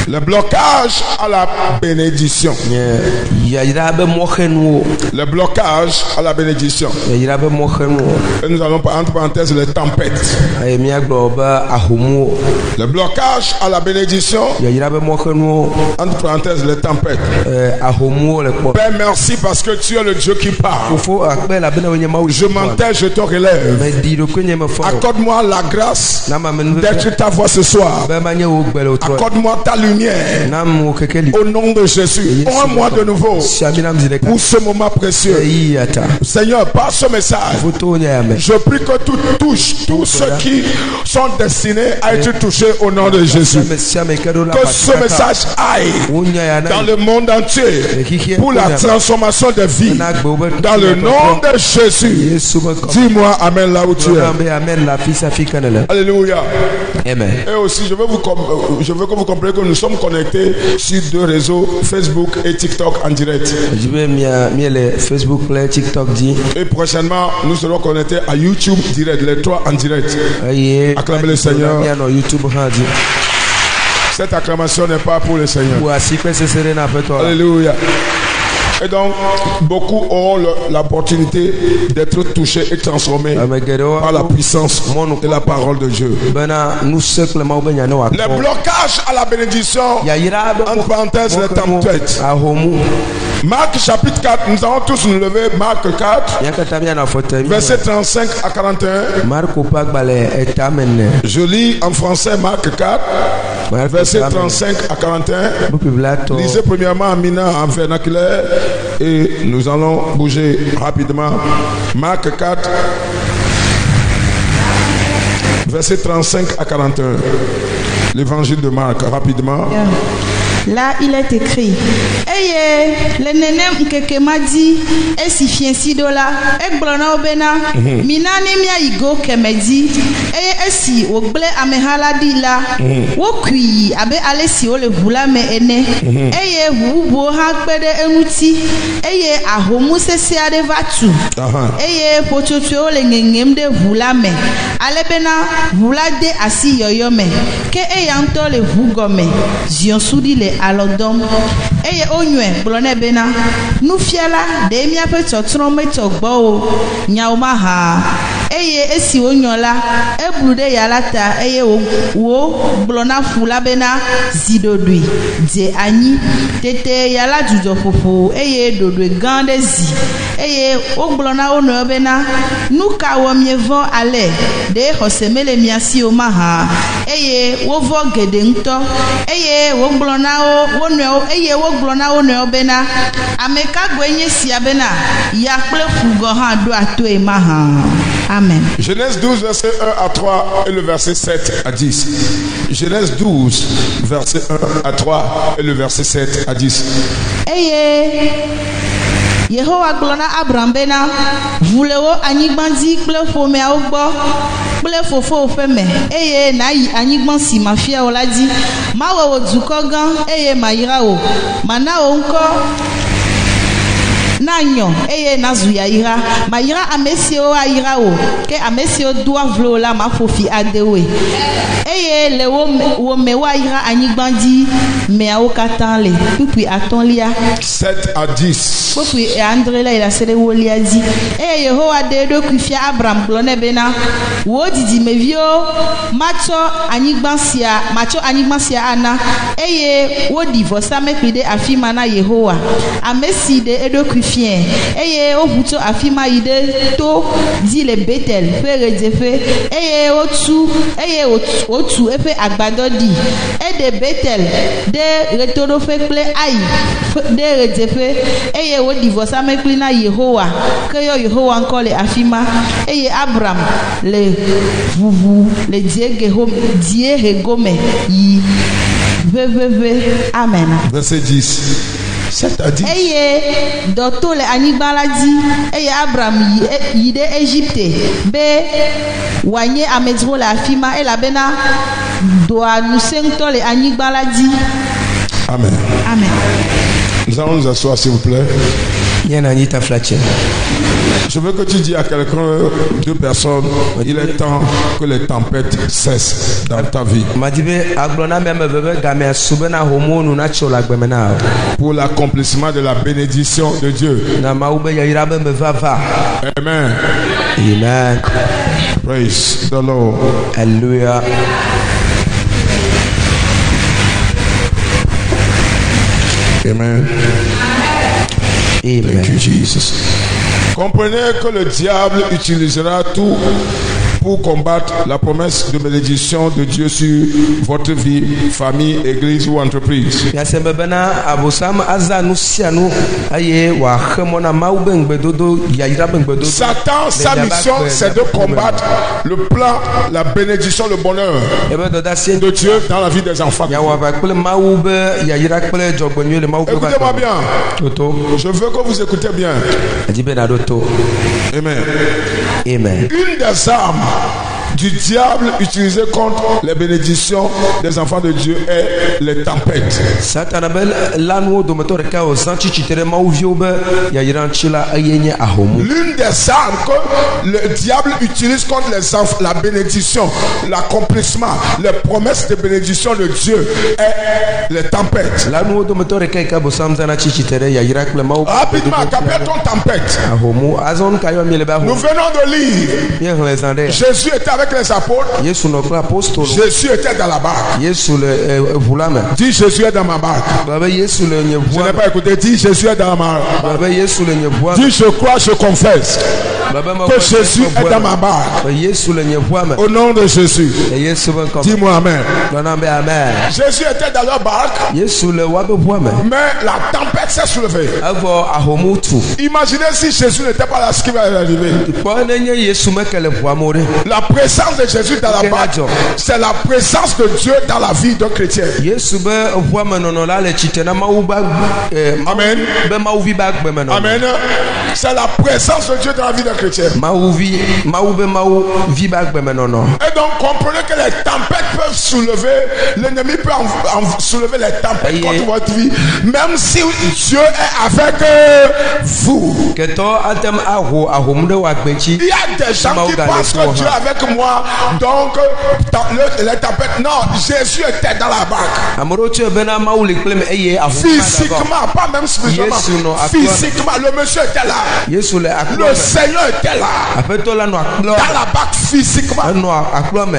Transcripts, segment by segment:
Le blocage à la bénédiction. Le blocage à la bénédiction. Et nous allons entre parenthèses les tempêtes. Le blocage à la bénédiction. Entre parenthèses les tempêtes. Père, merci parce que tu es le Dieu qui parle. Je m'entends, je te relève. Accorde-moi la grâce d'être ta voix ce soir. Accorde-moi ta lumière. Au nom de Jésus, prends-moi de nouveau pour ce moment précieux. Seigneur, par ce message, je prie que tout touche tous ceux qui sont destinés à être touchés au nom de Jésus. Que ce message aille dans le monde entier pour la transformation de vie. Dans le nom de Jésus, dis-moi Amen là où tu es. Alléluia. Amen. Et aussi, je veux que vous compreniez que nous sommes connectés sur 2 réseaux, Facebook et TikTok en direct. Et prochainement, nous serons connectés à YouTube direct, les 3 en direct. Acclamez le Seigneur. Cette acclamation n'est pas pour le Seigneur. Alléluia. Et donc, beaucoup auront l'opportunité d'être touchés et transformés par la puissance de la parole de Dieu. Les blocages à la bénédiction, entre parenthèses, les tempêtes. Marc chapitre 4, nous allons tous nous lever. Marc 4, verset 35 à 41. Je lis en français Marc 4, verset 35 à 41. Lisez premièrement Amina en vernaculaire et nous allons bouger rapidement. Marc 4, verset 35 à 41. L'évangile de Marc, rapidement. Là, il est écrit: Eye, le nenem keke madi, esi fiensi dola, ek blona obena, minani mia igo kemedi, eye esi ogle amehala di la, wokui abe alesi ole vula me ene, eye vubo hakpede enuti, eye ahomu sese ade vatu, eye pochocho ole ngengem de vula me, alebena vula de asi yoyome, ke eyanto le vugome, jionsudi le alodom eye onwe blone bena nu fiala de mi apeto trometo gbo o nyauma ha eye esi onyola ebrude yalata eye wo blona fula bena zidodui de anyi tete yala jujo fofo eye dodwe gande zi eye oglona ono bena nu ka wo mievo ale de hosemele miasi o maha eye wo vo gede nto eye wo glona wo eye wo glona wo bena ameka gwenye sia bena ya kple fugo ha do ato e maha. Amen. Genèse 12 verset 1 à 3 et le verset 7 à 10. Genèse 12 verset 1 à 3 et le verset 7 à 10. Eye Yehowa glona Abraham bena vulewo anyigbanzi kple fomeawo gbo kple fofo feme eye na yi anyigban si mafia oladi mawo duko gan eye mayira o mana o nko nanyo eye nazu yayira mayira amesio ayira o ke amesio doa vlo la mafofi adewe eye le wo me wa yira anyigbandi me a okatan le puis atonlia 7 à 10 puis André la il a sele wolia di eye Yehowa de do kufia Abraham glone bena wo didi mevio macho anyigbansia ana eye wo divorce amekide afima na Yehowa amesi de edo kufien eye o huto afima ide to di le Betel fere defe eye otu efe agbado di e de Betel de retodo fe ple ai de redefe eye wo divorce amekide na Yehowa keyo Yehowa encore le afima eye Abraham le vuvu le die gome yi vvv amen. Verset 10 7 à 10 eye doto le anigbalaji eye Abraham yi de Egypte be wanye amedro la afima ela bena doa nusengto le anigbalaji. Amen. Amen. Nous allons nous asseoir s'il vous plaît. Je veux que tu dis à quelqu'un, 2 personnes, il est temps que les tempêtes cessent dans ta vie. Pour l'accomplissement de la bénédiction de Dieu. Amen. Amen. Praise the Lord. Alléluia. Amen. Amen. Thank you, Jesus. Comprenez que le diable utilisera tout pour combattre la promesse de bénédiction de Dieu sur votre vie, famille, église ou entreprise. Satan, sa mission, c'est de combattre le plan, la bénédiction, le bonheur de Dieu dans la vie des enfants. Écoutez-moi bien. Je veux que vous écoutez bien. Amen. Amen. Une des armes du diable utilisé contre les bénédictions des enfants de Dieu est les tempêtes. L'une des armes que le diable utilise contre les enfants, la bénédiction, l'accomplissement, les promesses de bénédiction de Dieu est les tempêtes. Rapidement, qu'appelle ton tempête? Nous venons de lire. Jésus était avec les apôtres. Jésus était dans la barque. Dis Jésus est dans ma barque. Je n'ai pas écouté. Dis Jésus est dans ma barque. Dis je crois, je confesse que Jésus est dans ma barque. Au nom de Jésus. Dis-moi amen. Jésus était dans leur barque. Mais la tempête s'est soulevée. Imaginez si Jésus n'était pas là, ce qui va arriver. La présence de Jésus dans la barque, c'est la présence de Dieu dans la vie d'un chrétien. Amen. Amen. C'est la présence de Dieu dans la vie d'un chrétien. Et donc comprenez que les tempêtes peuvent soulever, l'ennemi peut soulever les tempêtes contre votre vie, même si Dieu est avec vous. Il y a des gens qui pensent que Dieu est avec moi, donc les tempêtes. Non, Jésus était dans la barque. Physiquement, pas même spirituellement. Physiquement, le monsieur était là. Le Seigneur était là. Dans la barque physiquement.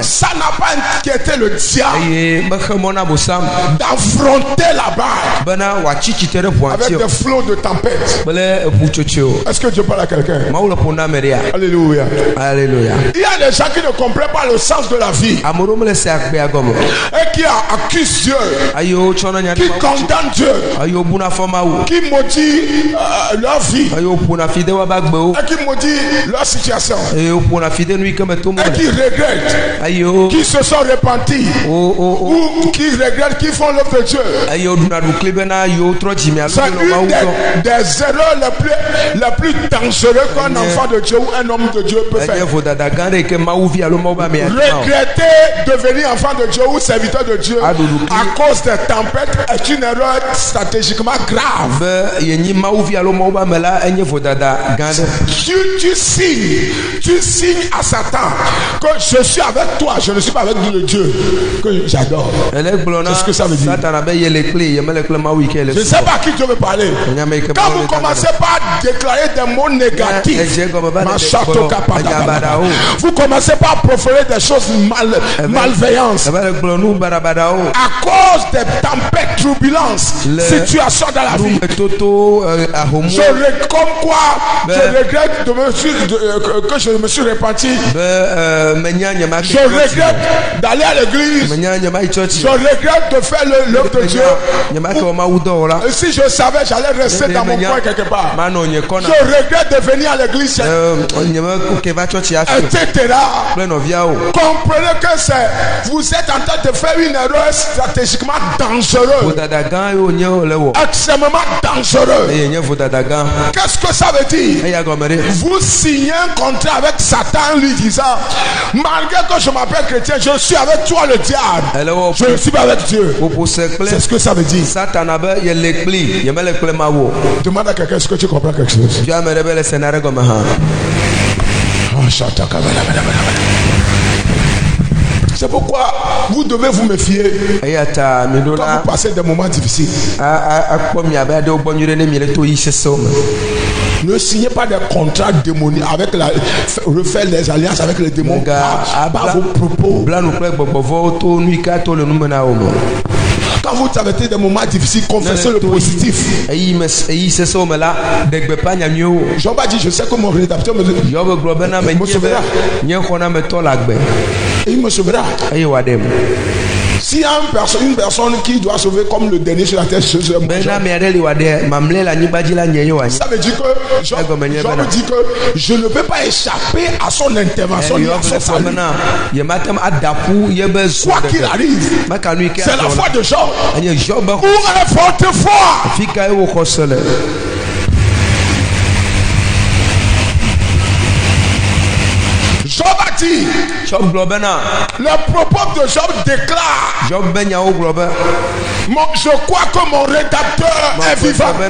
Ça n'a pas inquiété le diable d'affronter la barque avec des flots de tempête. Est-ce que Dieu parle à quelqu'un? Alléluia. Alléluia. Il y a des gens qui ne comprennent pas le sens de la vie et qui accusent Dieu, qui condamnent Dieu, qui maudit leur vie et qui maudit leur situation et qui regrettent, qui se sont repentis ou qui regrettent, qui font l'œuvre de Dieu. C'est une des erreurs les plus dangereux qu'un enfant de Dieu ou un homme de Dieu peut faire. Regretter devenir enfant de Dieu ou serviteur de Dieu à cause des tempêtes est une erreur stratégiquement grave. Tu signes à Satan que je suis avec toi, je ne suis pas avec le Dieu que j'adore. C'est ce que ça veut dire. Je ne sais pas à qui Dieu veut parler. Quand vous commencez par déclarer des mots négatifs, vous commencez par proférer des choses malveillantes à cause des tempêtes, turbulences, situations dans la vie. Comme quoi je regrette que je me suis repenti. Je regrette d'aller à l'église. Je regrette de faire l'œuvre de Dieu. Et si je savais, j'allais rester dans mon coin quelque part. Je regrette de venir à l'église, etc. Comprenez que vous êtes en train de faire une erreur stratégiquement dangereuse. Extrêmement dangereuse. Qu'est-ce que ça veut dire? Vous signez un contrat avec Satan lui disant, malgré que je m'appelle chrétien, je suis avec toi le diable. Je ne suis pas avec Dieu. C'est ce que ça veut dire. Demande à quelqu'un, est-ce que tu comprends quelque chose? C'est pourquoi vous devez vous méfier quand vous passez des moments difficiles. Ne signez pas des contrats démoniques avec refaire des alliances avec les démons par vos propos. Quand vous traversez des moments difficiles, confessez le positif. Job a dit, je sais que mon rédacteur me sauvera. Et il me sauvera. S'il y a une personne qui doit sauver comme le dernier sur la terre, ça veut dire que Job dit que je ne peux pas échapper à son intervention ni à son salut. Quoi qu'il arrive, c'est la foi de Job. Où est votre foi? Job a dit, le propos de Job déclare, je crois que mon rédacteur est vivant et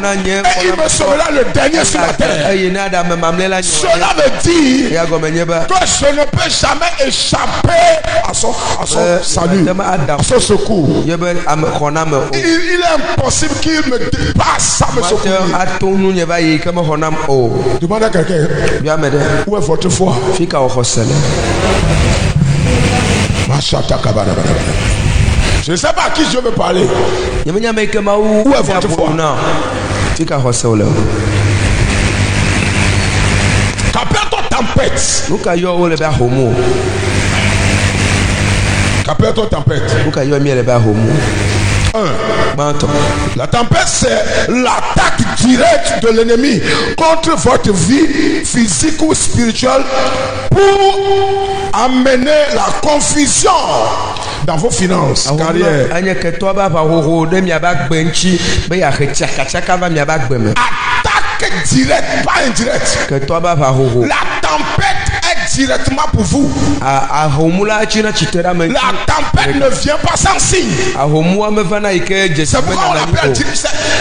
il me sauvera le dernier sur la terre. Cela veut dire que je ne peux jamais échapper à son salut, à son secours. Il est impossible qu'il me dépasse sans me secourir. Demande à quelqu'un, où est votre foi? Je ne sais pas à qui je veux parler. Où est votre foi? Qu'appelle-toi tempête? Qu'appelle-toi tempête? La tempête, c'est l'attaque directe de l'ennemi contre votre vie physique ou spirituelle pour amener la confusion dans vos finances, carrière. Attaque directe, pas indirecte. La tempête est directement pour vous. La tempête ne vient pas sans signe. C'est pourquoi on appelle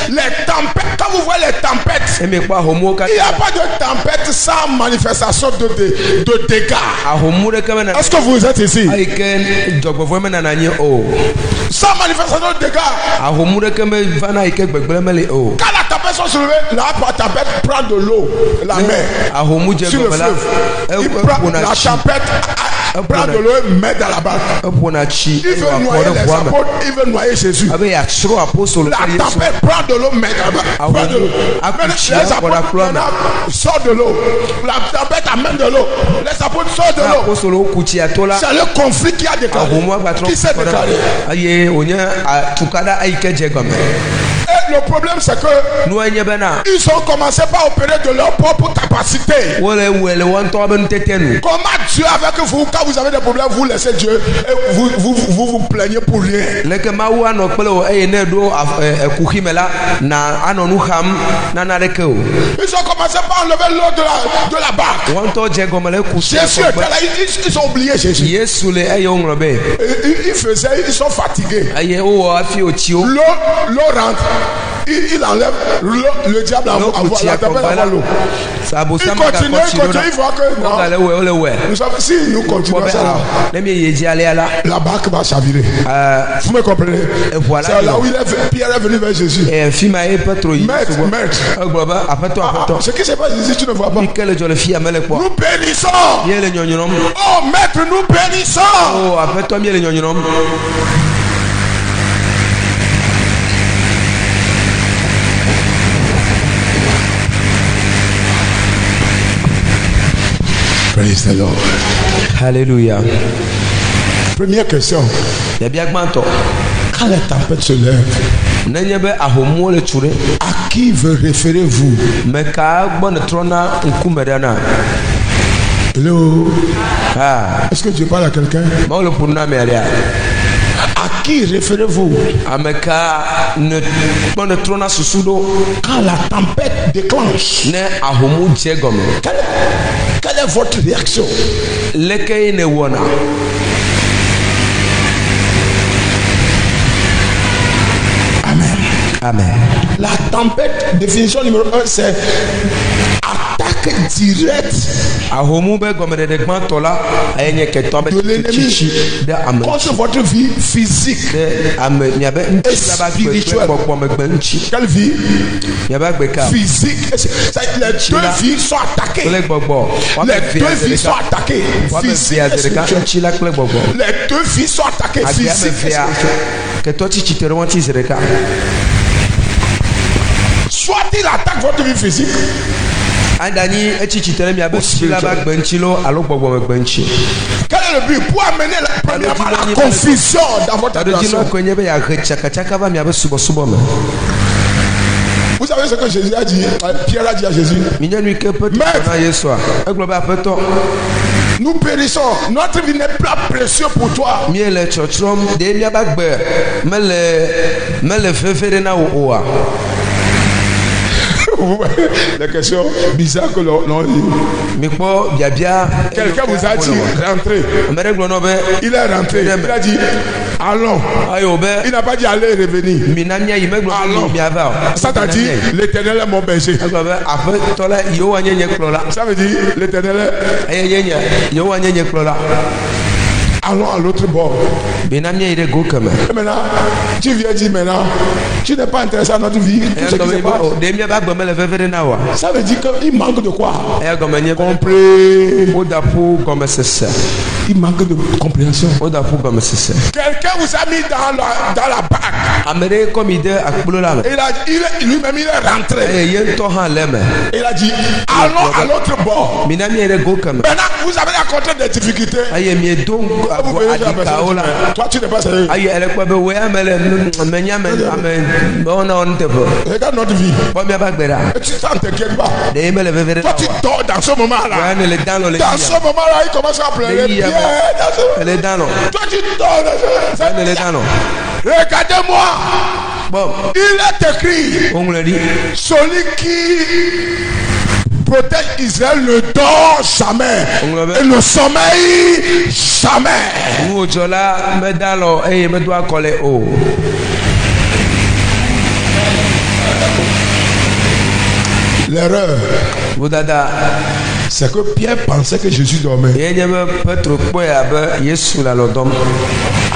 les tempêtes. Quand vous voyez les tempêtes, il n'y a pas de tempête sans manifestation de dégâts. Est-ce que vous êtes ici? Sans manifestation de dégâts. Quand la tempête sont soulevée, la tempête prend de l'eau, la mer, sur le fleuve. La tempête prend de l'eau et met dans la barque. Il veut noyer les apôtres, il veut noyer Jésus. La tempête prend de l'eau, met dans la barque. Les apôtres sortent de l'eau. La tempête amène de l'eau. Les apôtres sortent de l'eau. C'est le conflit qui a déclaré. Qui s'est déclaré? Et le problème c'est que ils ont commencé par opérer de leur propre capacité. Comment Dieu avec vous, quand vous avez des problèmes, vous laissez Dieu et vous plaignez pour rien. Ils ont commencé par enlever l'eau de la barque. Jésus était là, ils ont oublié Jésus. Ils sont fatigués. L'eau rentre. Il enlève le diable à l'eau. Il continue, il voit que non. Si nous continuons ça, la barque va chavirer. Vous me comprenez? C'est là où Pierre est venu vers Jésus. Maître. Ce qui se passe ici, tu ne vois pas. Nous bénissons. Oh maître, nous bénissons. Praise the Lord. Alléluia. Première question. Quand la tempête se lève, à qui veut référez-vous? Hello. Est-ce que Dieu parle à quelqu'un? À qui référez-vous? Quand la tempête déclenche, quelle est votre réaction? Amen. La tempête, définition numéro 1, c'est attaque directe de l'ennemi contre votre vie physique et spirituelle. Quelle vie? Physique. Les deux vies sont attaquées. Les deux vies sont attaquées. Physique et spirituelle. Les deux vies sont attaquées. Physique et spirituelle. Soit il attaque votre vie physique. Quel est le but? Pour amener premièrement la confusion dans votre relation. Vous savez ce que Jésus a dit? Pierre a dit à Jésus. Maître, nous périssons. Notre vie n'est pas précieuse pour toi. Les questions bizarres que l'on dit. Quelqu'un vous a dit rentrez. Il est rentré. Il a dit allons. Il n'a pas dit allez revenir. Allons. Ça t'a dit l'Éternel est mon berger. Ça veut dire l'Éternel est. Allons à l'autre bord. Et maintenant, tu viens dire maintenant, tu n'es pas intéressé à notre vie. Ça veut dire qu'il manque de quoi? Compris. Il manque de compréhension. Quelqu'un vous a mis dans la barque. Lui-même il est rentré. Il a dit allons à l'autre bord. Maintenant vous avez rencontré des difficultés. Toi tu n'es pas sérieux. Regarde notre vie. Tu t'en t'inquiètes pas. Toi tu dors dans ce moment-là. Dans ce moment-là il commence à pleurer. Toi tu dors dans regardez-moi. Il est écrit celui qui protège Israël ne dort jamais et ne sommeille jamais. L'erreur, c'est que Pierre pensait que Jésus dormait.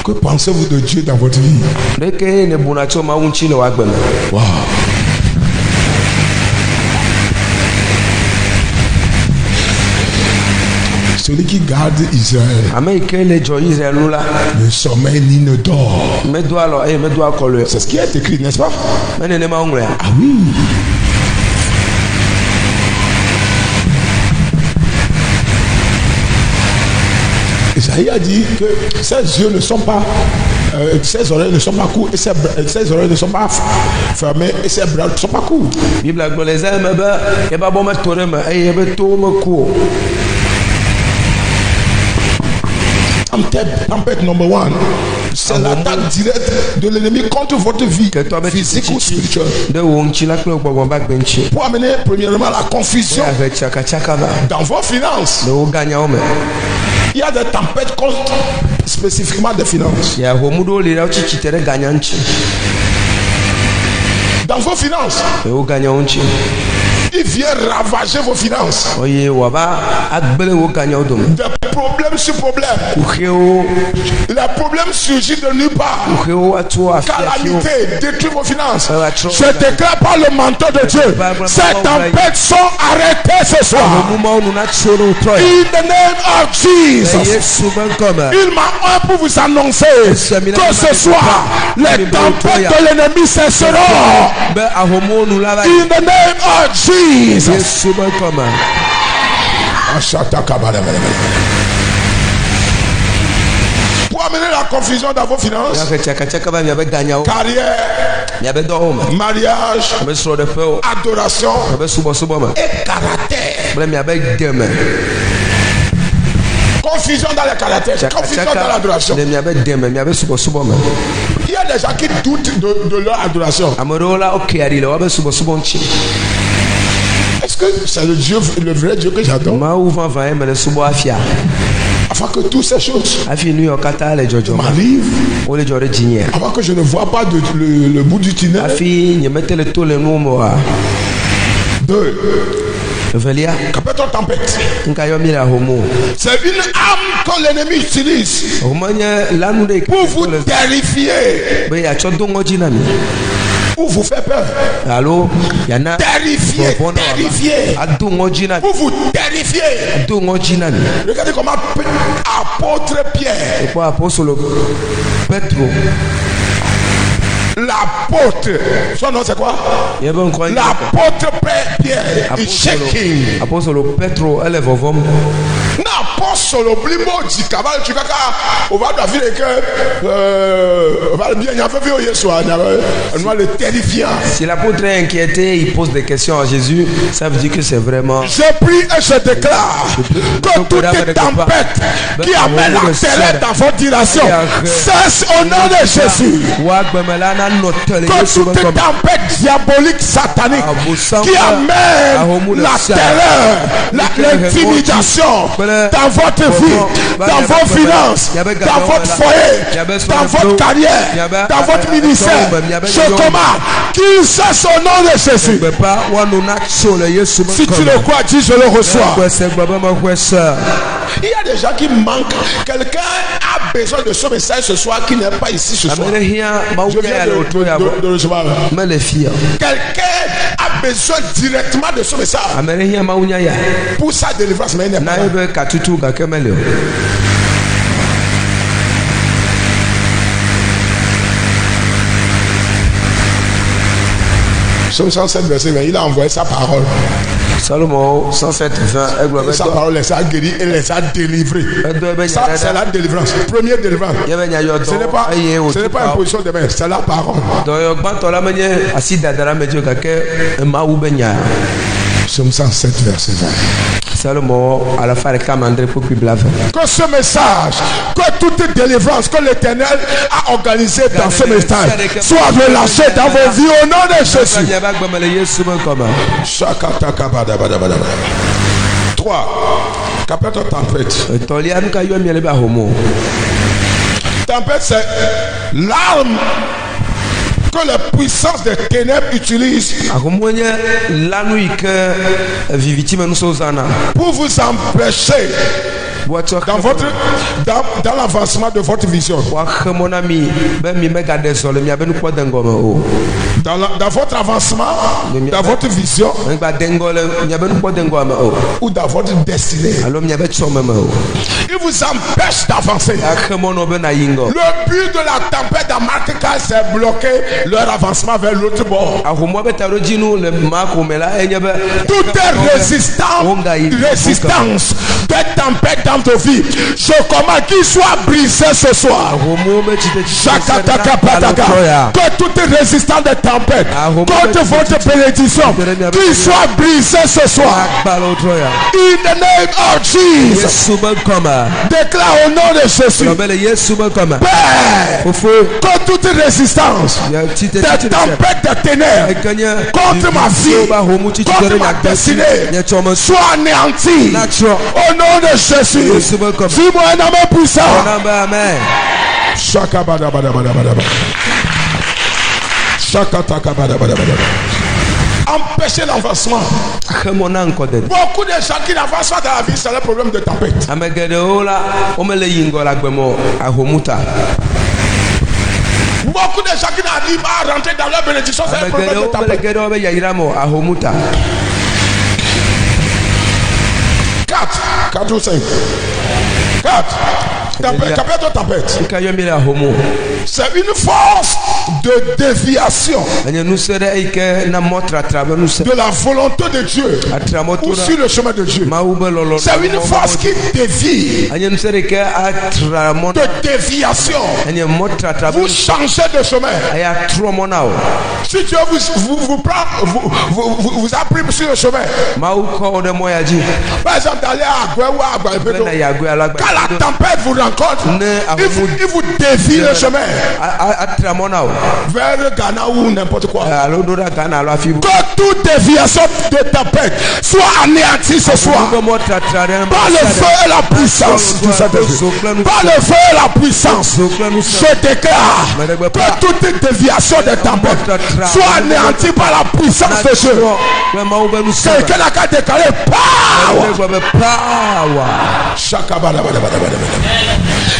Que pensez-vous de Dieu dans votre vie? Wow. Celui qui garde Israël ne sommeille ni ne dort. C'est ce qui est écrit, n'est-ce pas? Ah oui. Isaïe a dit que ses yeux ne sont pas, ses oreilles ne sont pas courtes et ses oreilles ne sont pas fermées et ses bras ne sont pas courts. Bible gblɔ le Isaïe me be ebe abɔ me to ɖe me eye ebe towo me ku o. Tempête number one, c'est l'attaque directe de l'ennemi contre votre vie physique ou spirituelle. Pour amener premièrement la confusion dans vos finances. Il y a des tempêtes contre spécifiquement des finances. Dans vos finances. Il vient ravager vos finances. Des problèmes sur problèmes. Les problèmes surgissent de nulle part. Calamité détruit vos finances. Je déclare par le manteau de Dieu, ces tempêtes sont arrêtées ce soir. In the name of Jesus. Il m'a pour vous annoncer que ce soir, les tempêtes de l'ennemi cesseront. In the name of Jesus. Pour amener la confusion dans vos finances, carrière, mariage, adoration et caractère. Confusion dans le caractère, confusion dans l'adoration. Il y a des gens qui doutent de leur adoration. Est-ce que c'est le vrai Dieu que j'adore? Afin que toutes ces choses m'arrivent, avant que je ne vois pas le bout du tunnel. 2. Capitale tempête. C'est une arme que l'ennemi utilise pour vous terrifier ou vous faire peur. Terrifier. Pour vous terrifier. Regardez comment apôtre Pierre, l'apôtre, son nom c'est quoi? L'apôtre Pierre, il shaking. Apôtre Petro, elle est vovom. N'apôtre blimo du cabal tu kaka on va la ville que on va bien y a fait vieux soir on va le terrifier. Si l'apôtre est inquiété, il pose des questions à Jésus, ça veut dire que c'est vraiment. Je prie et je déclare que toute tempête qui amène la terreur dans votre direction cesse au nom de Jésus. Que toute tempête diabolique satanique qui amène la terreur, l'intimidation dans votre vie, dans vos finances, dans votre foyer, dans votre carrière, dans votre ministère, je commande qu'il cesse au nom de Jésus. Si tu le crois, dis je le reçois. Il y a des gens qui manquent. Quelqu'un a besoin de ce message ce soir qui n'est pas ici ce soir. Je viens de recevoir. Quelqu'un a besoin directement de ce message pour sa délivrance, mais il n'est pas là. Psaume 107 verset 20, il a envoyé sa parole. Salomon 107 20. Sa parole les a guéris et les a délivrés. Ça, c'est la délivrance. Première délivrance. Ce n'est pas une position de main, c'est la parole. Psaume 107 verset 20. Que ce message, que toute délivrance que l'Éternel a organisée dans ce message soit relâché dans vos vies au nom de Jésus. 3. Capitale tempête. Tempête, c'est l'arme que la puissance des ténèbres utilise pour vous empêcher dans l'avancement de votre vision. Dans votre avancement, dans votre vision ou dans votre destinée. Il vous empêche d'avancer. Le but de la tempête dans Marc 4, c'est bloquer leur avancement vers l'autre bord. Toute résistance de tempête dans ta vie, je commande qu'il soit brisé ce soir. Que toute résistance de tempête contre votre bénédiction, qu'il soit brisé ce soir. In the name of Jesus. Déclare au nom de Jésus. Père, que toute résistance des tempêtes de ténèbres contre ma vie, contre ma destinée, soit anéantie. Au nom de Jésus. Dis-moi un amen puissant. Empêcher l'avancement. Beaucoup de gens qui n'avancent pas dans la vie, c'est le problème de tempête. Beaucoup de gens qui n'arrivent pas à rentrer dans leur bénédiction, c'est le problème de tempête. 4 ou 5. 4. Tempête. C'est une force de déviation de la volonté de Dieu ou sur le chemin de Dieu. C'est une force qui dévie, de déviation. Vous changez de chemin. Si Dieu vous prend, vous a pris sur le chemin. Par exemple, d'aller à Agoué, quand la tempête vous rencontre, il vous dévie le chemin vers le Ghana ou n'importe quoi. Que toute déviation de tempête soit anéantie ce soir par le feu et la puissance du Saint-Esprit. Par le feu et la puissance, je déclare que toute déviation de tempête soit anéantie par la puissance de Dieu. Quelqu'un n'a qu'à déclarer power.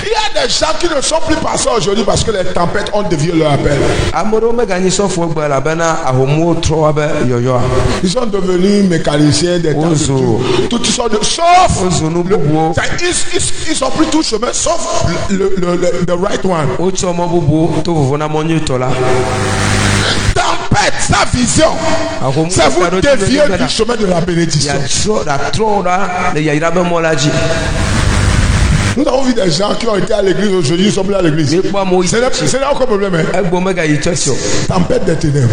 Il y a des gens qui ne sont plus passés aujourd'hui parce que les tempêtes ont dévié leur appel. Ils sont devenus mécaniciens des temps de Dieu. Toutes sortes de... Sauf ils sont plus tout chemin sauf le right one. Tempête, sa vision, c'est vous dévier du chemin de la bénédiction. Nous avons vu des gens qui ont été à l'église aujourd'hui, ils sont plus à l'église. C'est là encore problème. Tempête des ténèbres.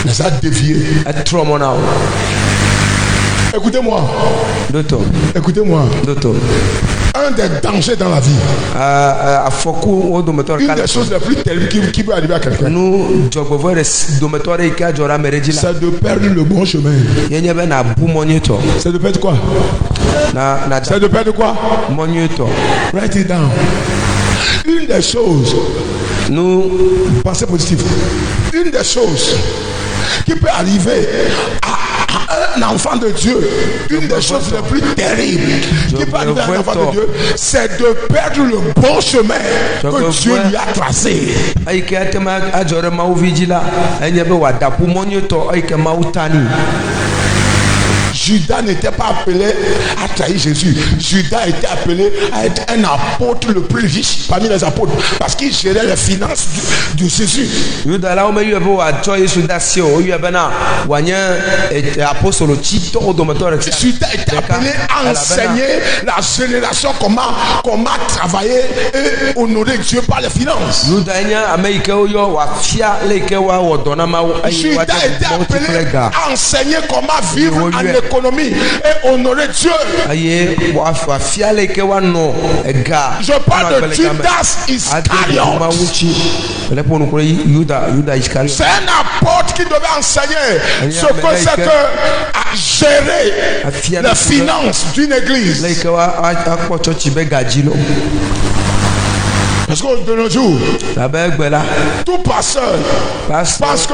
Les a déviés. Écoutez-moi. Écoutez-moi. Un des dangers dans la vie. Une des choses les plus terribles qui peut arriver à quelqu'un, c'est de perdre le bon chemin. C'est de perdre quoi? C'est de perdre quoi? Write it down. Une des choses, pensez positif. Une des choses qui peut arriver à un enfant de Dieu, une des choses les plus terribles qui peut arriver à un enfant de Dieu, c'est de perdre le bon chemin que Dieu lui a tracé. Judas n'était pas appelé à trahir Jésus. Judas était appelé à être un apôtre le plus riche parmi les apôtres parce qu'il gérait les finances de Jésus. Judas était appelé à enseigner la génération comment travailler et honorer Dieu par les finances. Judas était appelé à enseigner comment vivre en économie et honorer Dieu. Je parle de Judas Iscariot. C'est un apôtre qui devait enseigner ce que c'est que à gérer les finances d'une église. Parce que de nos jours, tout pasteur pense que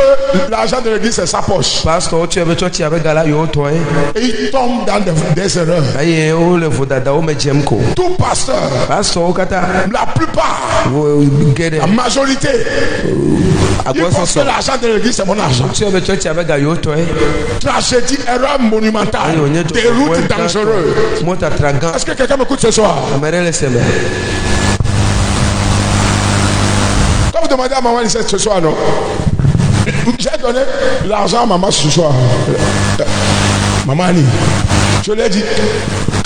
l'argent de l'église c'est sa poche. Et il tombe dans des erreurs. Tout pasteur, la plupart, la majorité, il pense que l'argent de l'église c'est mon argent. Tragédie, erreur monumentale, déroute dangereuse. Est-ce que quelqu'un m'écoute ce soir? Quand vous demandez à maman ce soir, non? J'ai donné l'argent à maman ce soir. Maman Annie, Je l'ai dit.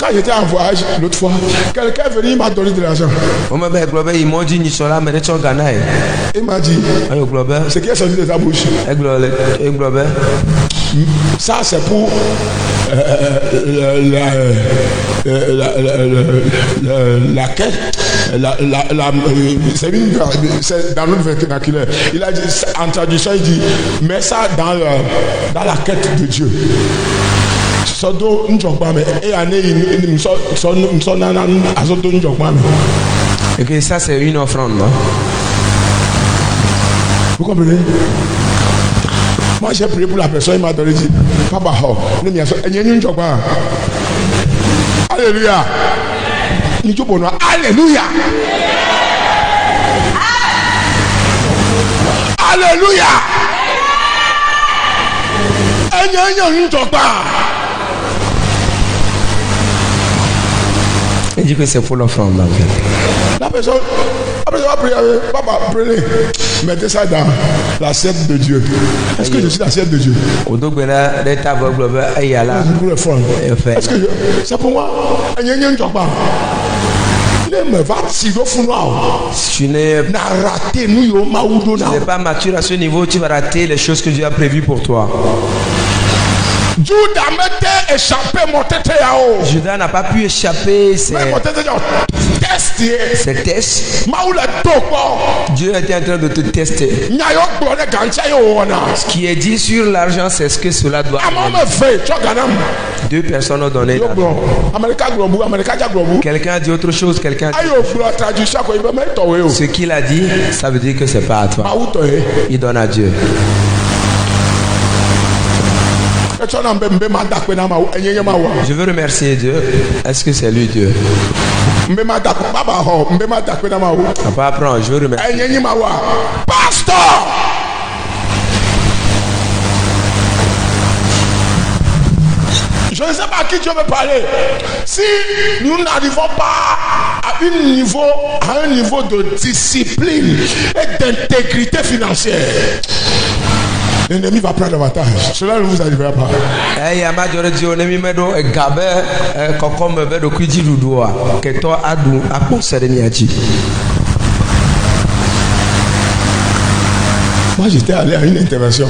Quand j'étais en voyage l'autre fois, quelqu'un est venu, il m'a donné de l'argent. Il m'a dit, ce qui est sorti de ta bouche. Ça c'est pour la quête. C'est dans notre vernacular. Il a dit, en traduction, il dit, mets ça dans la quête de Dieu. Et que ça c'est une offrande, non? Vous comprenez? Moi j'ai prié pour la personne, il m'a donné dit, Papa, alléluia. Alléluia. Alléluia. Il dit que c'est pour l'offrande. La personne va prier, Papa, prenez, mettez ça dans l'assiette de Dieu. Est-ce que je suis l'assiette de Dieu? Pour l'offrande. Est-ce que c'est pour moi? Tu n'es pas mature à ce niveau, tu vas rater les choses que Dieu a prévues pour toi. Judas n'a pas pu échapper ces tests. Dieu était en train de te tester. Ce qui est dit sur l'argent, c'est ce que cela doit être. Deux personnes ont donné l'argent. Quelqu'un a dit autre chose, quelqu'un a dit ce qu'il a dit, ça veut dire que c'est pas à toi. Il donne à Dieu. Je veux remercier Dieu. Est-ce que c'est lui Dieu? Papa, apprends, je veux remercier. Pasteur! Je ne sais pas à qui Dieu veut parler. Si nous n'arrivons pas à un niveau de discipline et d'intégrité financière, l'ennemi va prendre l'avantage. Cela ne vous arrivera pas. Moi j'étais allé à une intervention.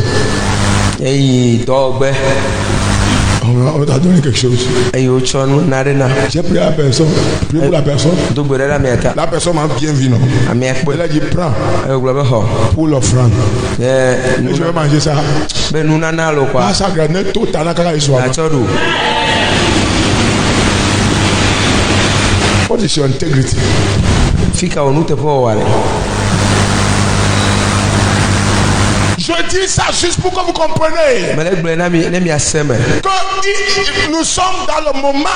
On t'a donné quelque chose. J'ai pris la personne. Prié pour la personne. La personne m'a bien vu, non? Elle a dit prends pour l'offrande. Je vais manger ça. Ah, ça gagne tout à la cara. What is your integrity? Je dis ça juste pour que vous compreniez que nous sommes dans le moment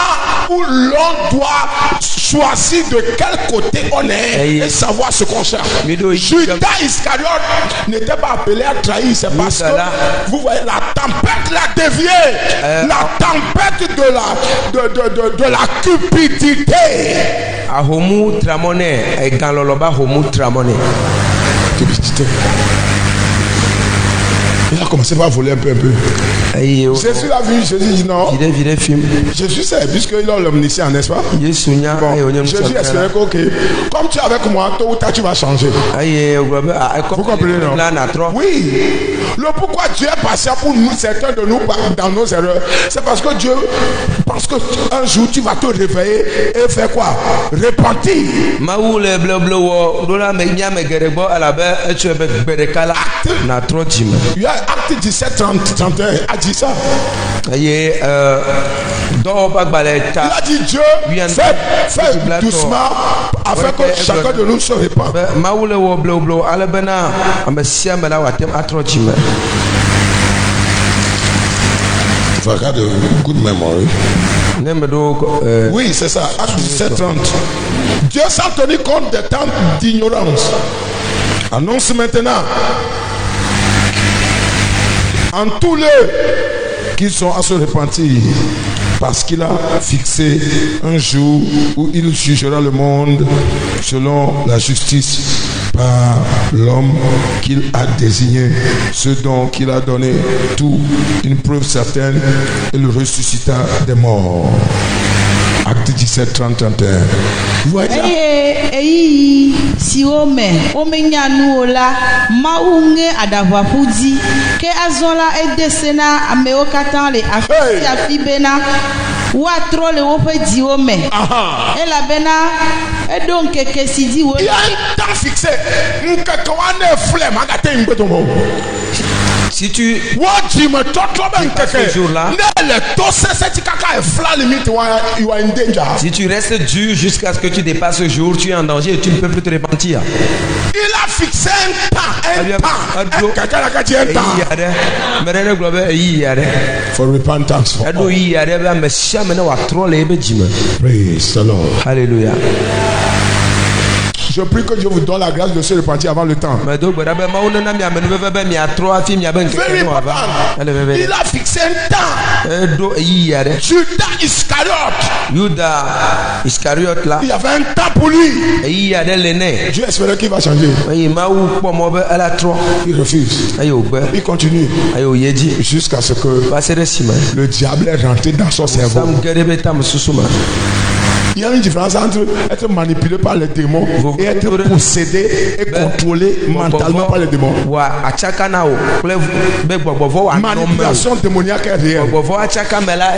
où l'on doit choisir de quel côté on est et savoir ce qu'on cherche. Judas Iscariote n'était pas appelé à trahir, c'est parce que vous voyez la tempête l'a dévié, la tempête de la cupidité. Cupidité. Il a commencé par voler un peu. Jésus a vu, Jésus dit non. Jésus sait, puisqu'il a l'omniscience, n'est-ce pas? Bon, Jésus espérait que, ok, comme tu es avec moi, tôt ou tard tu vas changer. Vous comprenez, non? Oui. Le pourquoi Dieu est patient pour nous, certains de nous, dans nos erreurs, c'est parce que Dieu pense qu'un jour tu vas te réveiller et faire quoi? Repentir. Acte 17, 31 a dit ça. Il a dit Dieu fait doucement afin que chacun de nous se répande. Regarde, good memory. Oui, c'est ça. Acte 17, 30. Dieu sans tenir compte des temps d'ignorance annonce maintenant en tous lieux qui sont à se repentir, parce qu'il a fixé un jour où il jugera le monde selon la justice par l'homme qu'il a désigné, ce dont il a donné tout une preuve certaine, et le ressuscita des morts. Acte 17, 30, 31. Voilà. Si ome nyanola maunge adavapudi ke azola edesena ameokatan le afibena wa tro le wope diome et la bena et donc que si dit il y a un temps fixé nkakwane flemme agate ngbetombo. Si tu ce jour-là, si tu restes dur jusqu'à ce que tu dépasses ce jour, tu es en danger et tu ne peux plus te repentir. Il a fixé un temps. For repentance. Praise the Lord. Alléluia. Je prie que Dieu vous donne la grâce de se repentir avant le temps. Very important. Il a fixé un temps. Judas Iscariote là, il y avait un temps pour lui. Dieu espérait qu'il va changer. Il refuse. Il continue jusqu'à ce que le diable est rentré dans son cerveau. Il y a une différence entre être manipulé par les démons et être possédé et contrôlé mentalement par les démons. Manipulation démoniaque est réelle.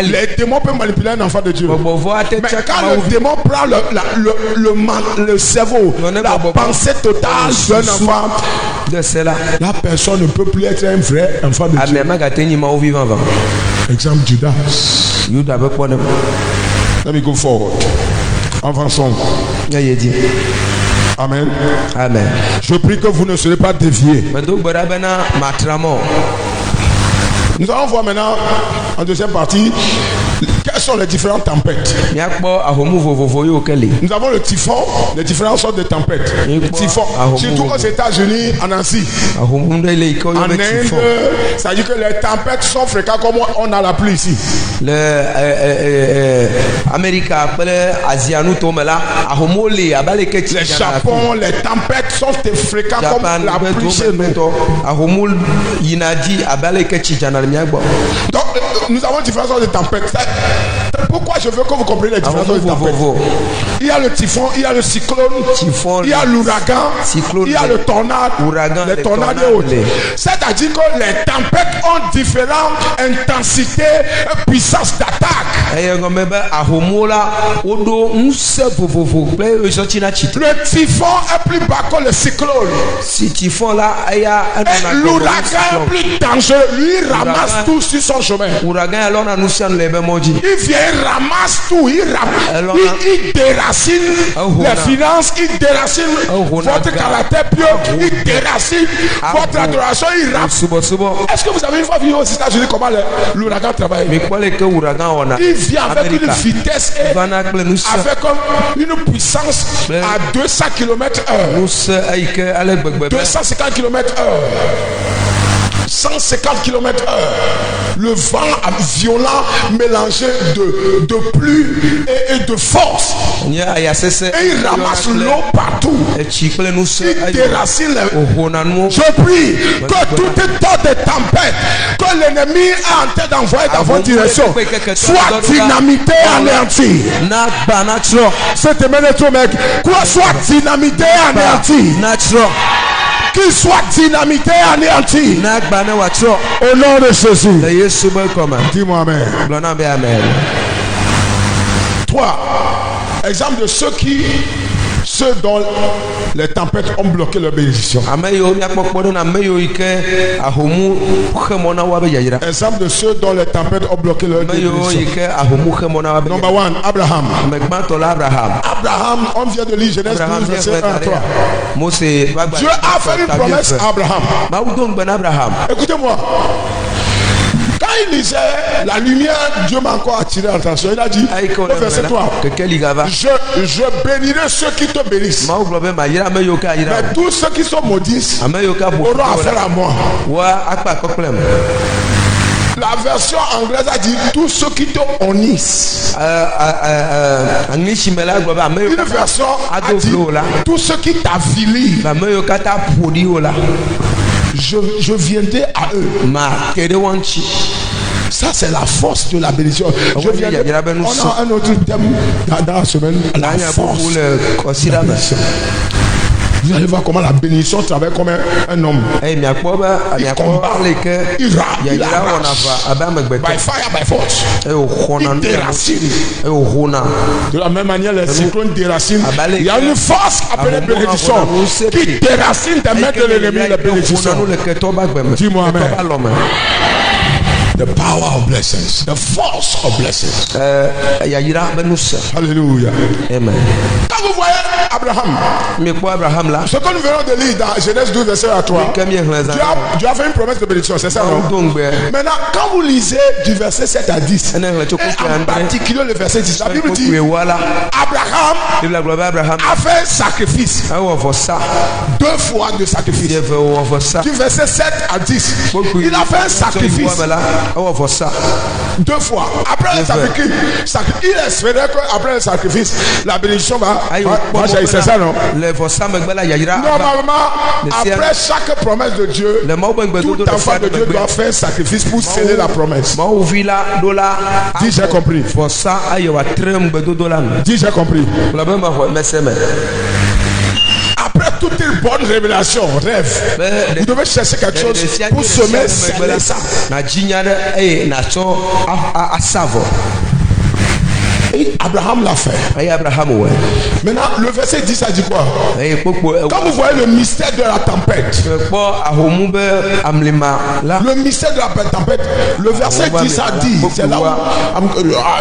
Les démons peuvent manipuler un enfant de Dieu. Mais quand le démon prend le cerveau, la pensée totale d'un enfant, la personne ne peut plus être un vrai enfant de Dieu. Exemple Judas. Let me go forward. Avançons. Amen. Amen. Je prie que vous ne serez pas déviés. Nous allons voir maintenant en deuxième partie quelles sont les différentes tempêtes. Nous avons le typhon, les différentes sortes de tempêtes. Typhon, surtout aux États-Unis, en Asie. En Inde, ça dit que les tempêtes sont fréquentes comme on a la pluie ici. Le Japon, les tempêtes sont fréquentes comme la pluie chez nous. Donc, nous avons différentes sortes de tempêtes. Pourquoi je veux que vous compreniez les différentes sortes de tempêtes? Il y a le typhon, il y a le cyclone, il y a l'ouragan, il y a le tornade, les tornades et autres. C'est-à-dire que les tempêtes ont différentes intensités et puissances d'attaque. Le typhon est plus bas que le cyclone. Et l'ouragan est plus dangereux. Lui, il ramasse tout sur son chemin. Il vient, il ramasse tout. Il déracine les finances, il déracine votre caractère pieux, il déracine votre adoration, il ramasse. Est-ce que vous avez une fois vu aux États-Unis comment l'ouragan travaille? Il vient avec une vitesse et avec une puissance à 200 km/h. 250 km/h. 150 km/h. Le vent violent mélangé de pluie et de force. Et il ramasse l'eau partout. Il déracine les... Je prie que toutes sortes de tempêtes que l'ennemi a en tête d'envoyer dans votre direction soient dynamitées et anéanties. Cette mec, quoi soit dynamité et anéanti. Qu'il soit dynamité et anéanti. Au nom de Jésus. Dis-moi amen. 3. Exemple de ceux dont les tempêtes ont bloqué leur bénédiction. Exemple de ceux dont les tempêtes ont bloqué leur bénédiction. Number 1, Abraham. Abraham, on vient de lire Genèse 12, verset 1 à 3. Dieu a fait une promesse à Abraham. Écoutez-moi. Quand il disait la lumière, Dieu m'a encore attiré l'attention. Il a dit au verset 3, je bénirai ceux qui te bénissent. Mais tous ceux qui sont maudits auront affaire à moi. La version anglaise a dit tous ceux qui te honnissent. Une version a dit tous ceux qui t'avilissent. Je viendrai à eux. Ça, c'est la force de la bénédiction. On a un autre thème dans la semaine. La force. Vous allez voir comment la bénédiction travaille comme un homme. Il combat, il by fire, by force. Il déracine. De la même manière, les cyclones déracinent. Il y a une force appelée bénédiction qui déracine des mains de l'ennemi, la bénédiction. Dis-moi amen. The power of blessings, the force of blessings. Alléluia. Amen. Quand vous voyez Abraham, ce que nous venons de lire dans Genèse 12, verset 3, Dieu a fait une promesse de bénédiction, c'est ça, non? Maintenant, quand vous lisez du verset 7 à 10, et en particulier le verset 10, la Bible dit Abraham a fait un sacrifice. 2 fois de sacrifice. Du verset 7 à 10, il a fait un sacrifice. 2 fois. Après le sacrifice, il espérait qu'après le sacrifice, la bénédiction va jaillir. C'est ça, non? Normalement, après chaque promesse de Dieu, tout enfant de Dieu doit faire un sacrifice pour sceller la promesse. Dis, j'ai compris. Dis, j'ai compris. Après toute une bonne révélation, rêve, vous devez chercher quelque chose pour semer ça. Et Abraham l'a fait. Maintenant, le verset 10 a dit quoi? Quand vous voyez le mystère de la tempête, le mystère de la tempête, le verset 10 a dit, c'est là où,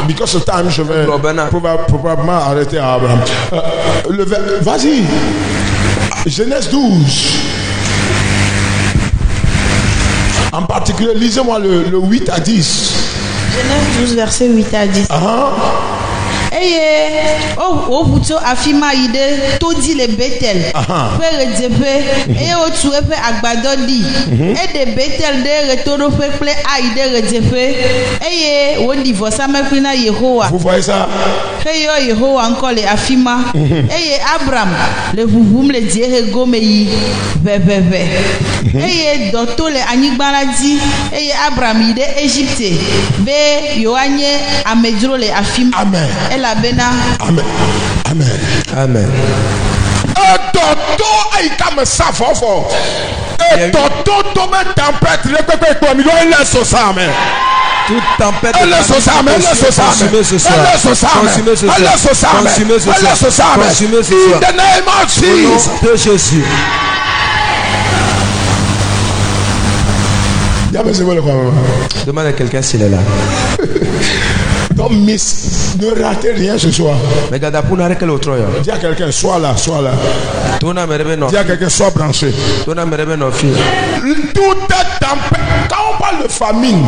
because of time, je vais probablement arrêter à Abraham. Vas-y, Genèse 12. En particulier, lisez-moi le 8 à 10. Genèse 12, verset 8 à 10. Oh, vous affirmez ide tout dit le Bethel. Père Djebé et au tué pe agbadodi. Et de Bethel de retourno pe ple aide Djebé. Et on divorce avec na Yehowa. Vous voyez ça? Et Yehowa encore les affirma. Et Abraham le vous le dire gomeyi bebebe. Et docteur le anigbara dit et Abraham ide Égypte. Be yoanye amedro le affirma. Amen. Amen. Amen. Amen. Et toto ay comme ça fort. Et toto tombe tempête le peuple comme il laisse ça amen. Toute tempête consumée ce soir. In the name of Jesus. De Jésus. Demande à quelqu'un s'il est là. Don't miss, ne ratez rien ce soir. Dis à quelqu'un, sois là. Dis à quelqu'un, sois branché. Tout est tempête. Quand on parle de famine,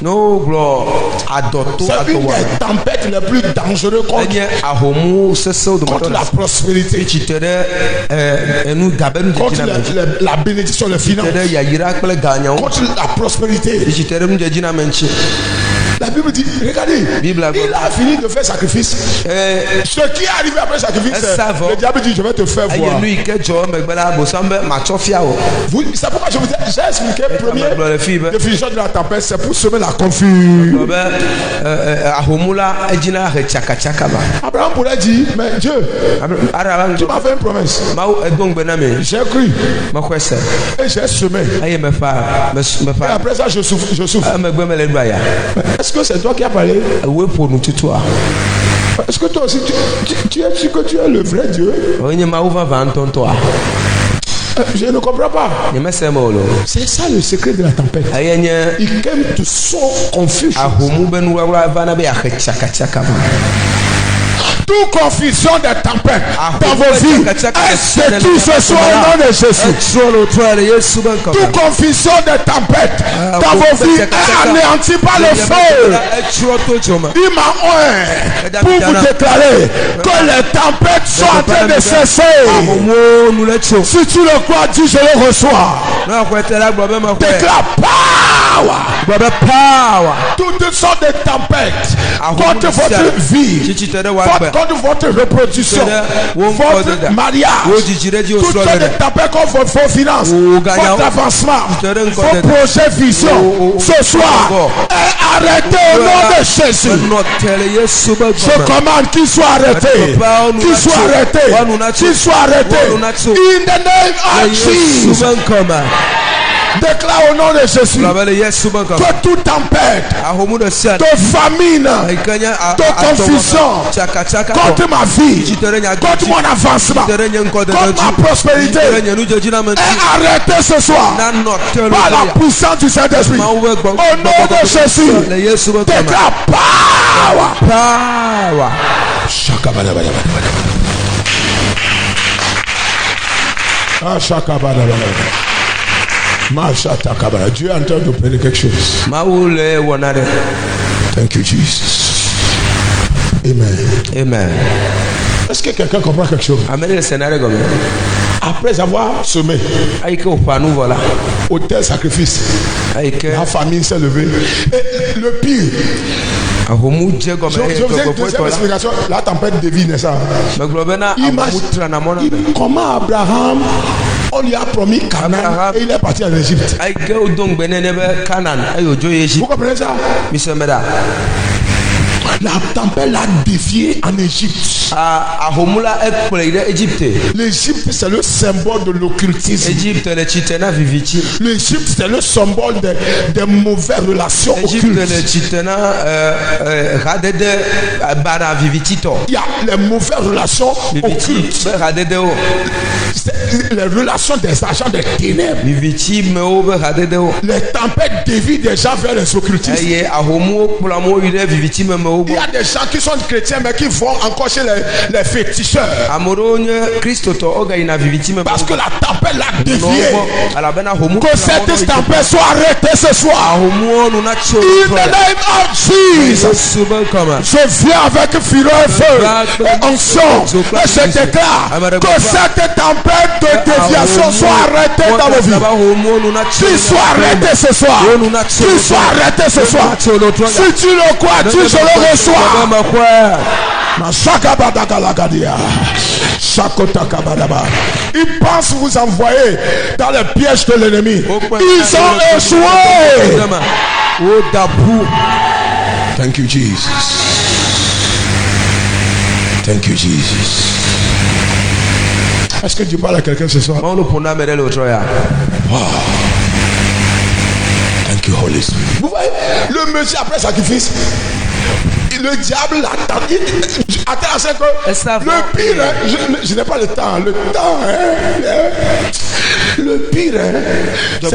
c'est une des tempêtes les plus dangereuses contre la prospérité, contre la bénédiction, les finances, contre la prospérité. La Bible dit, regardez, il a fini de faire sacrifice. Ce qui est arrivé après le sacrifice, le diable dit, je vais te faire voir. C'est pourquoi je vous dis, j'ai expliqué première définition de la tempête, c'est pour semer la confusion. Abraham pourrait dire, mais Dieu, tu m'as fait une promesse. J'ai cru. Et j'ai semé. Et après ça, je souffre. Est-ce que c'est toi qui as parlé? Est-ce que toi aussi tu es sûr que tu es le vrai Dieu? Je ne comprends pas. C'est ça le secret de la tempête. Il came to sow confusion. Toute confusion des tempêtes dans vos vies est détruite ce soir au nom de Jésus. Toute confusion des tempêtes dans vos vies est anéantie par le feu. Pour vous déclarer que les tempêtes sont en train de cesser. Si tu le crois, dis je le reçois. Déclare power. Toutes sortes de tempêtes contre votre vie, contre votre reproduction, votre mariage, toutes sortes de tempêtes contre vos finances, votre avancement, vos projets, visions. Ce soir est arrêté au nom de Jésus. Je commande qu'il soit arrêté, qu'il soit arrêté, qu'il soit arrêté. In the name of Jesus. Déclare au nom de Jésus que toute tempête de famine, de confusion contre ma vie, contre mon avancement, contre ma prospérité est arrêté ce soir par la puissance du Saint-Esprit. Au nom de Jésus, déclare power. Dieu est en train de opérer quelque chose. Thank you, Jesus. Amen. Est-ce que quelqu'un comprend quelque chose? Après avoir semé, autel sacrifice, la famille s'est levée. Et le pire, je vous ai deuxième explication. La tempête devine ça. Imagine comment Abraham, on lui a promis Canaan et il est parti en Égypte. Vous comprenez ça? La tempête l'a dévié en Égypte. L'Égypte, c'est le symbole de l'occultisme. L'Égypte, c'est le symbole des mauvaises relations occultes. Il y a les mauvaises relations occultes. Les relations des agents des ténèbres. Les tempêtes dévient des gens vers les occultistes. Il y a des gens qui sont chrétiens mais qui vont encore chez les féticheurs. Parce que la tempête l'a dévié. Que cette tempête soit arrêtée ce soir. In the name of Jesus. Je viens avec fureur, feu et onction. Et je déclare que cette tempête de déviation soit arrêtée dans vos vies. Qu'il soit arrêté ce soir. Qu'il soit arrêté ce soir. Si tu le crois, tu je le reçois. Ils pensent vous envoyer dans le piège de l'ennemi. Ils ont échoué. Thank you, Jesus. Thank you, Jesus. Est-ce que tu parles à quelqu'un ce soir? Wow. Thank you, Holy Spirit. Vous voyez, le monsieur après sacrifice, le diable l'attend. Attends, c'est que le pire, je n'ai pas le temps. Le pire, ce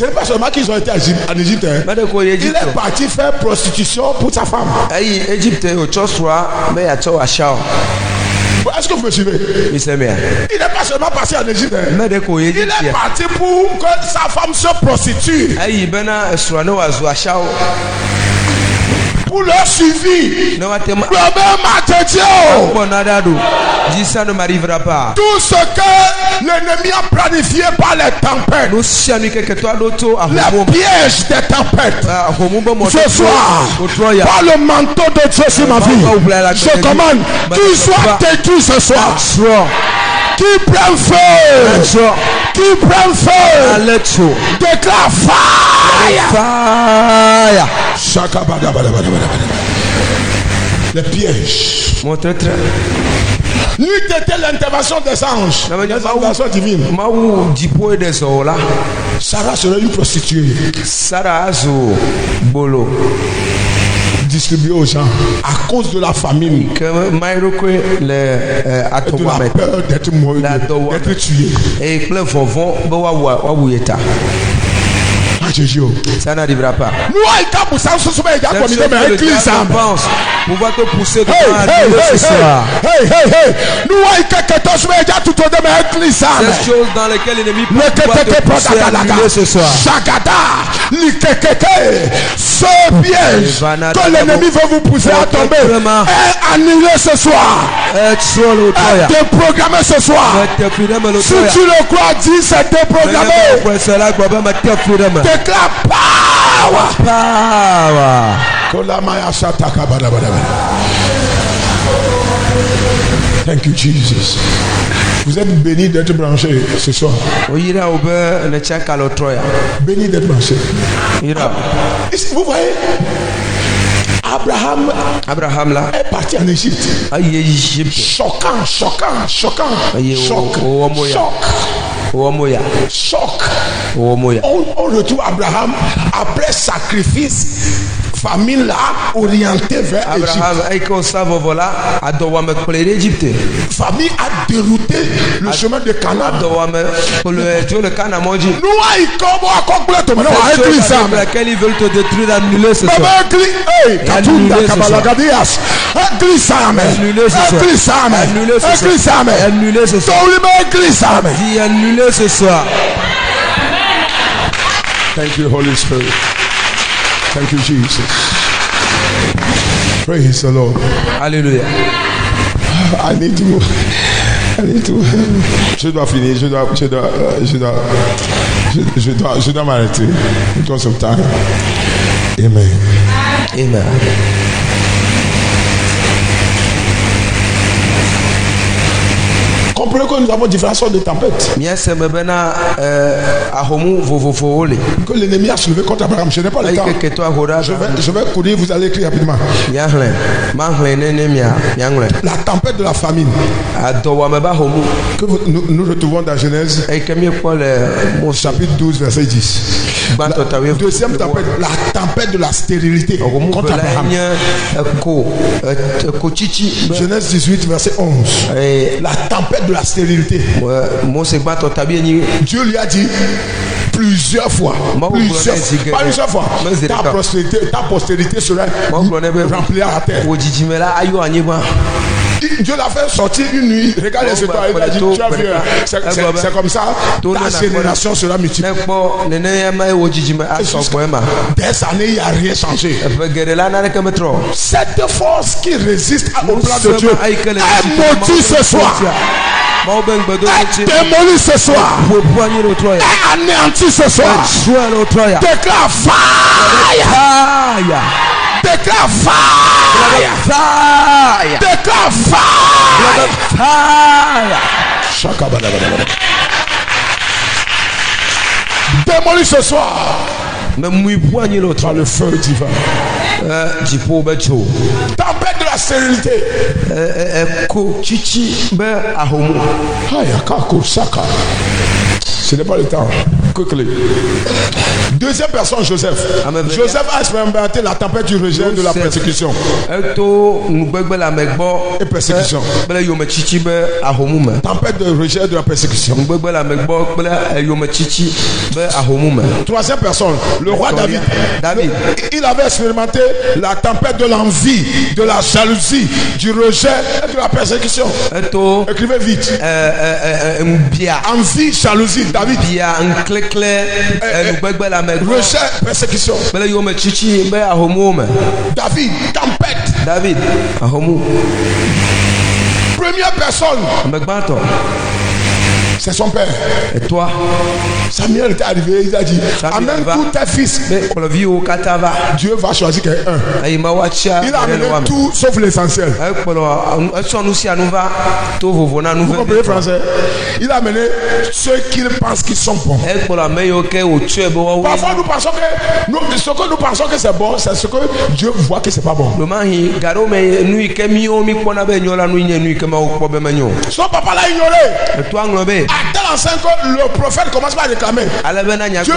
n'est pas seulement qu'ils ont été en Égypte. Il est parti faire prostitution pour sa femme. Est-ce que vous me suivez? Il n'est pas seulement passé en Égypte. Il est parti pour que sa femme se prostitue. Pour leur suivi. Le même ça ne m'arrivera pas. Tout ce que l'ennemi a planifié par les tempêtes, les pièges des tempêtes, ce soir, par le manteau de Dieu sur ma vie, je commande qu'il soit détruit ce soir. Qui prend feu, qui prend feu, déclare fire. Les pièges. Lutte était l'intervention des anges, l'intervention divine. Sarah serait une prostituée. Distribuée aux gens à cause de la famine, de la peur d'être tué. Ça n'arrivera pas. Cette chose que le diable pense pouvoir te pousser devant ce soir. Cette chose dans laquelle l'ennemi peut te pousser à annuler ce soir. Ce piège que l'ennemi veut vous pousser à tomber est annulé ce soir. Est déprogrammé ce soir. Si tu le crois, dis c'est déprogrammé. Déclare power. Thank you, Jesus. Vous êtes bénis d'être branchés ce soir. Bénis d'être branchés. Vous voyez, Abraham là est parti en Égypte. Choquant. Choc. On retrouve Abraham après sacrifice. Famille là orientée vers Égypte. Famille a dérouté le chemin de Canaan. Laquelle ils veulent te détruire, annuler ce soir. Annuler ce soir. Thank you, Holy Spirit. Thank you, Jesus. Praise the Lord. Alléluia. I need to. Je dois finir. Je dois m'arrêter. Because of time. Amen. Comprenez que nous avons différentes sortes de tempêtes. Que l'ennemi a soulevé contre Abraham. Je n'ai pas le temps. Je vais courir, vous allez écrire rapidement. La tempête de la famine. Que nous retrouvons dans Genèse chapitre 12, verset 10. Deuxième tempête, la tempête de la stérilité contre Abraham. Genèse 18, verset 11. La tempête de la stérilité. Dieu lui a dit plusieurs fois. Pas une seule fois. Ta postérité sera remplie à la terre. Dieu l'a fait sortir une nuit. Regardez ce temps. Il a dit, tu as vu, c'est comme ça. Ta génération sera multipliée. Des années, il n'y a rien changé. Cette force qui résiste au plan de Dieu est maudite ce soir. Est démolie ce soir. Est anéanti ce soir. Déclare fire. Déclare fire. Déclare fire. Démolie ce soir. Par le feu divin. Tempête de la stérilité. Ce n'est pas le temps. Quickly. Deuxième personne, Joseph. Joseph a expérimenté la tempête du rejet de la persécution. Et persécution. Tempête de rejet de la persécution. Troisième personne, le roi David. Il avait expérimenté la tempête de l'envie, de la jalousie, du rejet et de la persécution. Écrivez vite. Envie, jalousie, David. Rejet, persécution. David, première personne. C'est son père. Et toi? Samuel est arrivé, il a dit, amène tous tes fils. Dieu va choisir quelqu'un. Il a amené tout sauf l'essentiel. Vous comprenez français? Il a amené ceux qu'il pense qu'ils sont bons. Parfois nous pensons que ce que nous pensons que c'est bon, c'est ce que Dieu voit que c'est pas bon. Son papa l'a ignoré. À tel enseigne que le prophète commence par réclamer. Dieu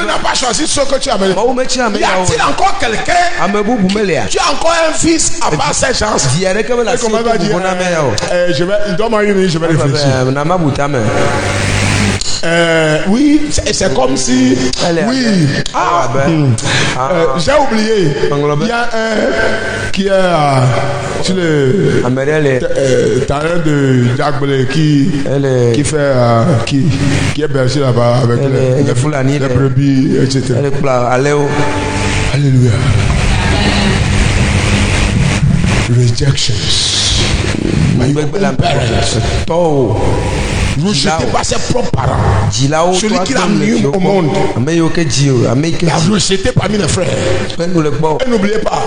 n'a pas choisi ce que tu as amené. Y a-t-il encore quelqu'un? Tu as encore un fils à part cette chance? Il commence à dire, il doit m'en une, je vais réfléchir. Oui, c'est comme si. Oui. J'ai oublié. Il y a un qui est sur le terrain de Jack Blé qui fait qui est berger là-bas avec les brebis, etc. Alléluia. Rejections. Rejeté par ses propres parents. Celui qui l'a mis au monde. Il a rejeté parmi les frères. Et n'oubliez pas,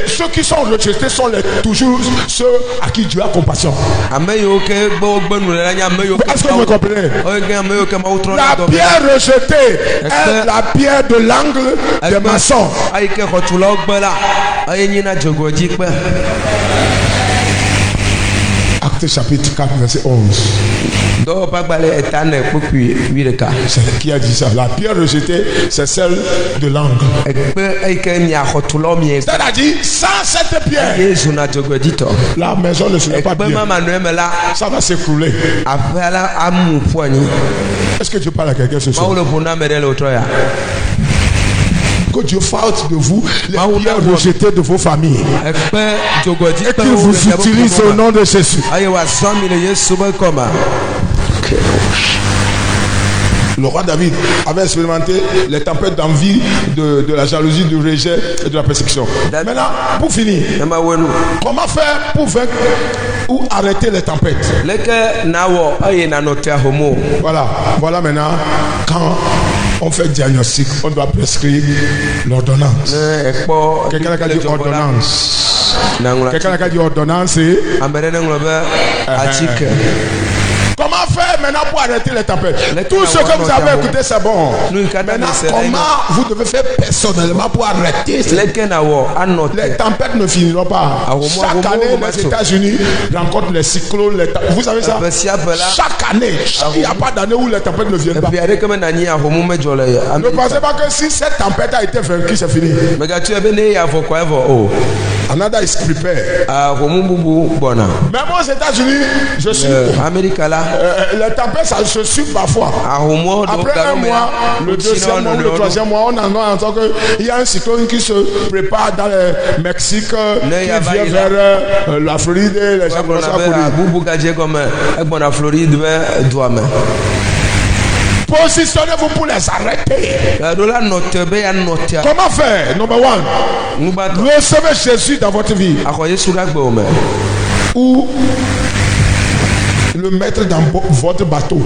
ceux qui sont rejetés sont toujours ceux à qui Dieu a compassion. Est-ce que vous comprenez? La pierre rejetée est la pierre de l'angle des maçons. Actes chapitre 4 verset 11. Qui a dit ça? La pierre rejetée, c'est celle de l'angle. C'est-à-dire, sans cette pierre, la maison ne serait pas bien. Ça va s'écrouler. Est-ce que tu parles à quelqu'un ce soir? Que Dieu fasse de vous les pierres rejetées de vos familles et qu'il vous utilise au nom de Jésus. Le roi David avait expérimenté les tempêtes d'envie, de la jalousie, du rejet et de la persécution. Maintenant, pour finir, comment faire pour vaincre ou arrêter les tempêtes? Voilà maintenant quand on fait diagnostic, on doit prescrire l'ordonnance. Quelqu'un qui a dit ordonnance. Quelqu'un qui a dit ordonnance et comment faire maintenant pour arrêter les tempêtes? Tout ce que vous avez écouté, c'est bon. Maintenant, comment vous devez faire personnellement pour arrêter les tempêtes? Ne finiront pas. Chaque année, les États-Unis rencontrent les cyclones. Vous savez ça? Chaque année, il n'y a pas d'année où les tempêtes ne viennent pas. Ne pensez pas que si cette tempête a été vaincue, c'est fini. Another is prepared. Même aux États-Unis, je suis. Les tempêtes, ça se suit parfois. Après un mois, le deuxième mois, le troisième mois, on entend qu'il y a un cyclone qui se prépare dans le Mexique, qui vient vers la Floride, les gens commencent à courir. Positionnez-vous pour les arrêter. Comment faire? Number one, recevez Jésus dans votre vie. Ou le mettre dans votre bateau.